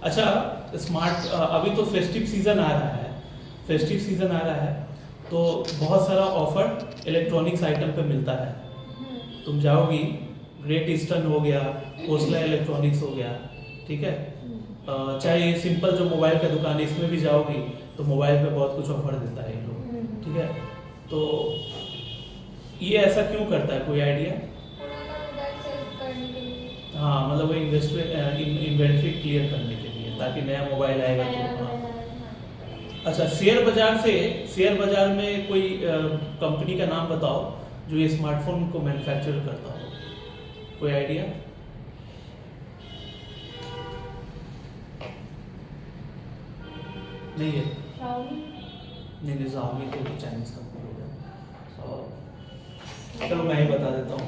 अच्छा, स्मार्ट अभी तो फेस्टिव सीजन आ रहा है, फेस्टिव सीजन आ रहा है तो बहुत सारा ऑफर इलेक्ट्रॉनिक्स आइटम पे मिलता है। तुम जाओगी, ग्रेट ईस्टर्न हो गया, कोसला इलेक्ट्रॉनिक्स हो गया, ठीक है, चाहे सिंपल जो मोबाइल का दुकान है इसमें भी जाओगी तो मोबाइल पे बहुत कुछ ऑफर देता है ये लोग, ठीक है। तो ये ऐसा क्यों करता है, कोई आइडिया? हाँ, मतलब वो इन्वेंट्री क्लियर करने के लिए, ताकि नया मोबाइल आएगा तो। हाँ। अच्छा, शेयर बाजार में कोई कंपनी का नाम बताओ जो ये स्मार्टफोन को मैन्युफैक्चर करता हो, कोई आइडिया? नहीं है? नहीं, Xiaomi तो चाइनीज कंपनी हो गया। चलो मैं ही बता देता हूँ,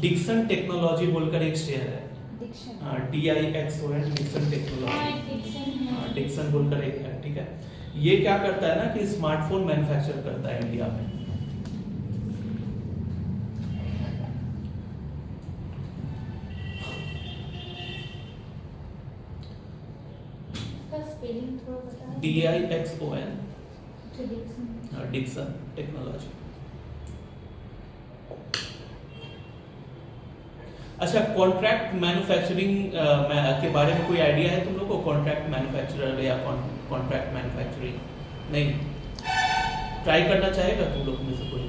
डिक्सन टेक्नोलॉजी बोलकर एक शेयर है, DIXON, डिक्सन टेक्नोलॉजी। हाँ, डिक्सन बोलकर एक है, ठीक है। ये क्या करता है ना कि स्मार्टफोन मैन्युफैक्चर करता है इंडिया में। DIXON, Dixon technology. अच्छा, कॉन्ट्रैक्ट मैन्युफैक्चरिंग के बारे में कोई आइडिया है तुम लोग को? कॉन्ट्रैक्ट मैन्युफैक्चरर या कॉन्ट्रैक्ट मैन्युफैक्चरिंग? नहीं, ट्राई करना चाहेगा तुम लोग में से कोई?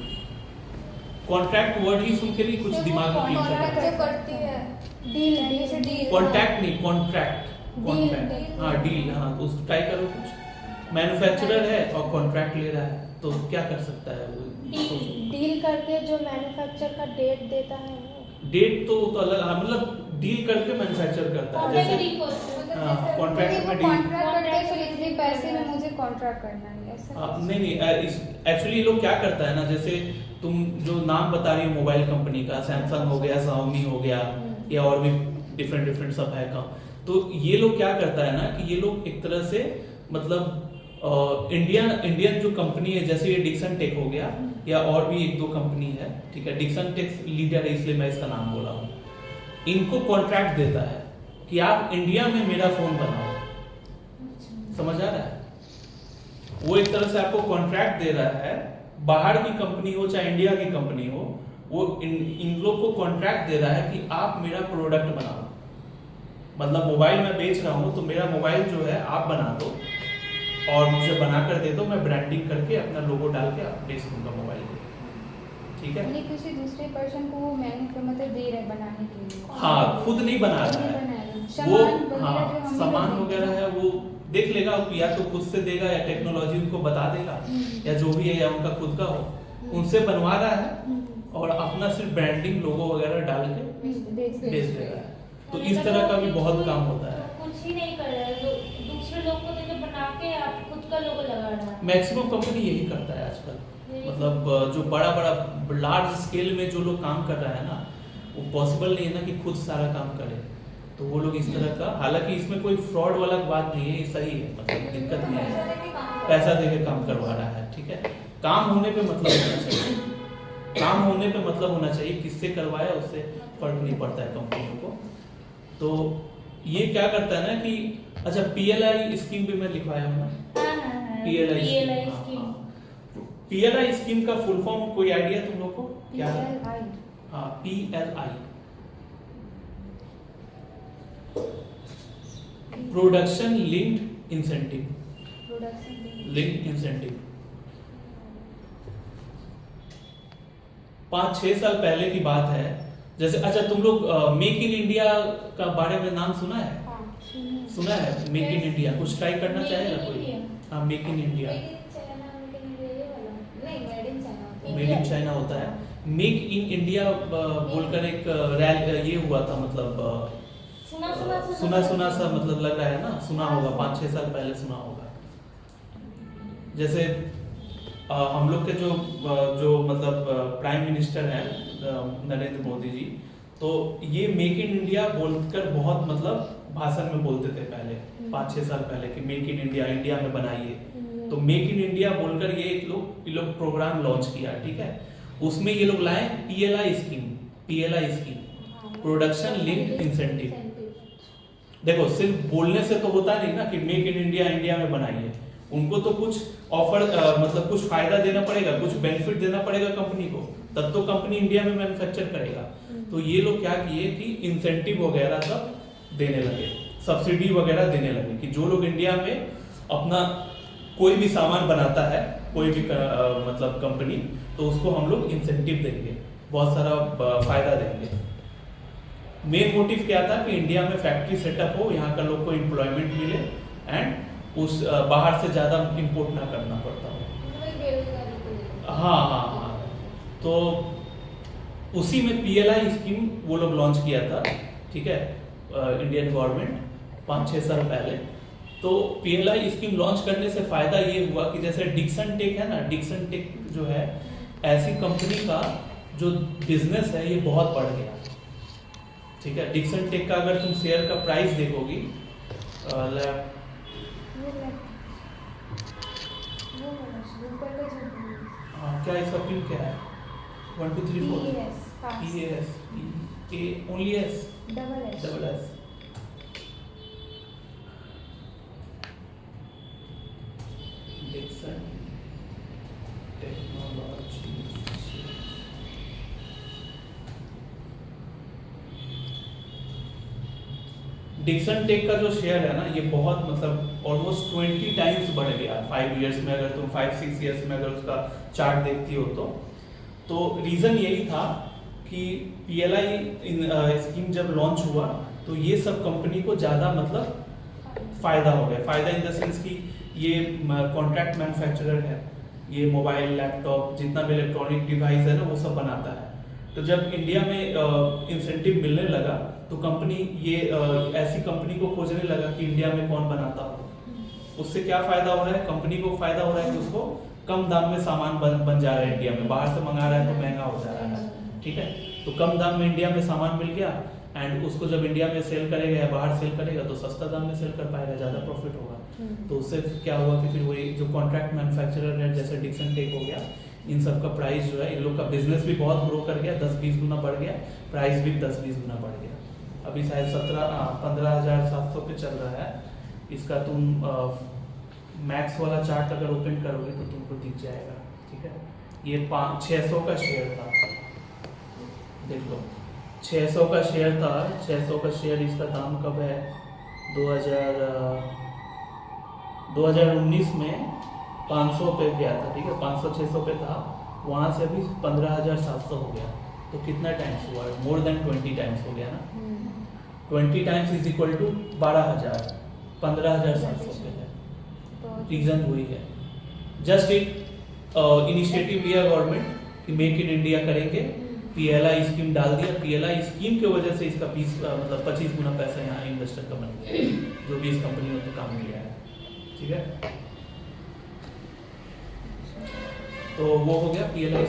कॉन्ट्रैक्ट वर्ड ही सुन के नहीं कुछ दिमाग में क्लिक करती है। कॉन्ट्रैक्ट नहीं, कॉन्ट्रैक्ट। हाँ, डील। हाँ, तो ट्राई करो कुछ। मैन्युफैक्चरर है और कॉन्ट्रैक्ट ले रहा है तो क्या कर सकता है वो? डील करके जो मैन्युफैक्चर का डेट देता है, डेट तो अलग, मतलब डील करके मैन्युफैक्चर करता है, जैसे कॉन्ट्रैक्ट में डील। पैसे में मुझे कॉन्ट्रैक्ट करना है ऐसा? नहीं, एक्चुअली ये लोग क्या करता है ना, जैसे तुम जो नाम बता रही हो मोबाइल कंपनी का, सैमसंग हो गया, Xiaomi हो गया, या और भी डिफरेंट सब है का, तो ये लोग क्या करता है ना कि ये लोग एक तरह से मतलब इंडियन जो कंपनी है, जैसे ये डिक्सन टेक हो गया या और भी एक दो कंपनी है, ठीक है, डिक्सन टेक लीडर है इसलिए मैं इसका नाम बोला हूँ, इनको कॉन्ट्रैक्ट देता है कि आप इंडिया में मेरा फोन बनाओ। समझ आ रहा है? वो एक तरह से आपको कॉन्ट्रैक्ट दे रहा है, बाहर की कंपनी हो चाहे इंडिया की कंपनी हो, वो इन लोग को कॉन्ट्रैक्ट दे रहा है कि आप मेरा प्रोडक्ट बनाओ। मतलब मोबाइल मैं बेच रहा हूँ तो मेरा मोबाइल जो है आप बना दो और मुझे बना कर दे दो, मैं ब्रांडिंग करके अपना लोगो डाल के आप बेच दूंगा मोबाइल को, ठीक है। किसी दूसरे पर्सन को वो मतलब दे रहे बनाने के लिए? हाँ, खुद नहीं बना रहा है वो। हाँ, सामान वगैरह है वो देख लेगा, या तो खुद से देगा या टेक्नोलॉजी उनको बता देगा, या जो भी है, या उनका खुद का हो, उनसे बनवा रहा है और अपना सिर्फ ब्रांडिंग लोगो वगैरह डाल के बेच दे रहा है। तो इस तरह का भी बहुत काम होता है। कुछ ही नहीं कर रहा है, दूसरे लोग को देके बना के आप खुद का लोगो लगा रहा है। मैक्सिमम कंपनी यही करता है आजकल, मतलब जो बड़ा लार्ज स्केल में जो लोग काम कर रहा है ना, वो पॉसिबल नहीं है ना कि खुद सारा काम करे, तो वो लोग इस तरह का, हालांकि इसमें कोई फ्रॉड वाला बात नहीं है, ये सही है, मतलब दिक्कत नहीं है, पैसा देके काम करवा रहा है, ठीक है। काम होने पे मतलब होना चाहिए, काम होने पे मतलब होना चाहिए, किससे करवाया उससे फर्क नहीं पड़ता है कंपनियों को। तो ये क्या करता है ना कि, अच्छा, PLI स्कीम भी मैं लिखवाया हूँ ना, PLI स्कीम का फुल फॉर्म कोई आइडिया तुम लोग को क्या है? हाँ, PLI, प्रोडक्शन लिंक्ड इंसेंटिव। 5-6 साल पहले की बात है, जैसे, अच्छा, तुम लोग मेक इन इंडिया का बारे में नाम सुना है? सुना है मेक इन इंडिया? कुछ ट्राई करना चाहेगा कोई? हाँ, make in India, made in China होता है। मेक इन इंडिया बोलकर एक रैली ये हुआ था, मतलब सुना सा मतलब लग रहा है ना, सुना होगा, 5-6 साल पहले सुना होगा। जैसे हम लोग के जो मतलब प्राइम मिनिस्टर हैं नरेंद्र मोदी जी, तो ये मेक इन इंडिया बोलकर बहुत मतलब भाषण में बोलते थे पहले, 5-6 साल पहले, कि मेक इन इंडिया, इंडिया में बनाइए। तो मेक इन इंडिया बोलकर ये लोग प्रोग्राम लॉन्च किया, ठीक है। उसमें ये लोग लाए PLI scheme, production linked incentive. देखो सिर्फ बोलने से तो होता नहीं ना कि मेक इन इंडिया, इंडिया में बनाइए। उनको तो कुछ ऑफर मतलब कुछ फायदा देना पड़ेगा, कुछ बेनिफिट देना पड़ेगा कंपनी को, तब तो कंपनी इंडिया में मैन्युफैक्चर करेगा। तो ये लोग क्या किए कि इंसेंटिव वगैरह सब देने लगे, सब्सिडी वगैरह देने लगे कि जो लोग इंडिया में अपना कोई भी सामान बनाता है, कोई भी मतलब कंपनी, तो उसको हम लोग इंसेंटिव देंगे, बहुत सारा फायदा देंगे। मेन मोटिव क्या था कि इंडिया में फैक्ट्री सेटअप हो, यहाँ का लोग को एम्प्लॉयमेंट मिले एंड उस बाहर से ज्यादा इंपोर्ट ना करना पड़ता हो। हाँ, तो उसी में PLI स्कीम वो लोग लॉन्च किया था, ठीक है, इंडियन गवर्नमेंट 5-6 साल पहले। तो PLI स्कीम लॉन्च करने से फायदा ये हुआ कि जैसे डिक्सन टेक है ना, डिक्सन टेक जो है ऐसी कंपनी का जो बिजनेस है ये बहुत बढ़ गया, ठीक है। डिक्सन टेक का अगर तुम शेयर का प्राइस देखोगी, क्या इसका पिन क्या है? 1 2 3 4 PAS only S double S। Dixon technology, Dixon tech का जो शेयर है ना, ये बहुत मतलब ऑलमोस्ट 20 टाइम्स बढ़ गया 5 इयर्स में। अगर तुम 5-6 इयर्स में अगर उसका चार्ट देखती हो तो रीजन यही था कि PLI स्कीम जब लॉन्च हुआ तो ये सब कंपनी को ज्यादा मतलब फायदा हो गया। फायदा इन द सेंस कि ये कॉन्ट्रैक्ट मैन्युफैक्चरर है, ये मोबाइल, लैपटॉप, जितना भी इलेक्ट्रॉनिक डिवाइस है ना वो सब बनाता है। तो जब इंडिया में इंसेंटिव मिलने लगा तो कंपनी ये ऐसी कंपनी को खोजने लगा कि इंडिया में कौन बनाता हो। उससे क्या फायदा हो रहा है? कंपनी को फायदा हो रहा है कि उसको कम दाम में सामान बन जा रहा है इंडिया में। बाहर से मंगा रहा है तो महंगा हो जा रहा है, ठीक है। तो कम दाम में इंडिया में सामान मिल गया एंड उसको जब इंडिया में सेल करेगा या बाहर सेल करेगा तो सस्ता दाम में सेल कर पाएगा, ज्यादा प्रॉफिट होगा। तो उससे क्या हुआ कि फिर वही जो कॉन्ट्रैक्ट मैन्युफैक्चरर है जैसे डिक्सन टेक हो गया, इन सब का प्राइस जो है, इन लोग का बिजनेस भी बहुत ग्रो कर गया, 10-20 गुना बढ़ गया, प्राइस भी 10-20 गुना बढ़ गया। अभी शायद 15,700 पे चल रहा है। इसका तुम मैक्स वाला चार्ट अगर ओपन करोगे तो तुमको दिख जाएगा, ठीक है। ये 600 का शेयर था, देख लो 600 का शेयर था। 600 का शेयर, इसका दाम कब है? 2019 में 500 पे गया था, ठीक है, 500-600 पे था, वहाँ से अभी 15,700 हो गया। तो कितना टाइम्स हुआ? मोर देन 20 टाइम्स हो गया ना। 20 टाइम्स इज इक्वल टू 12,000, 15,700 पे है। रीजन वही है, जस्ट एक इनिशिएटिव लिया गवर्नमेंट कि मेक इन इंडिया करेंगे, PLI स्कीम डाल दिया। PLI स्कीम की वजह से इसका 20 मतलब 25 गुना पैसा यहाँ इन्वेस्टर का बन गया, जो भी इस कंपनी में तो काम लिया है, ठीक है। तो वो हो गया PLI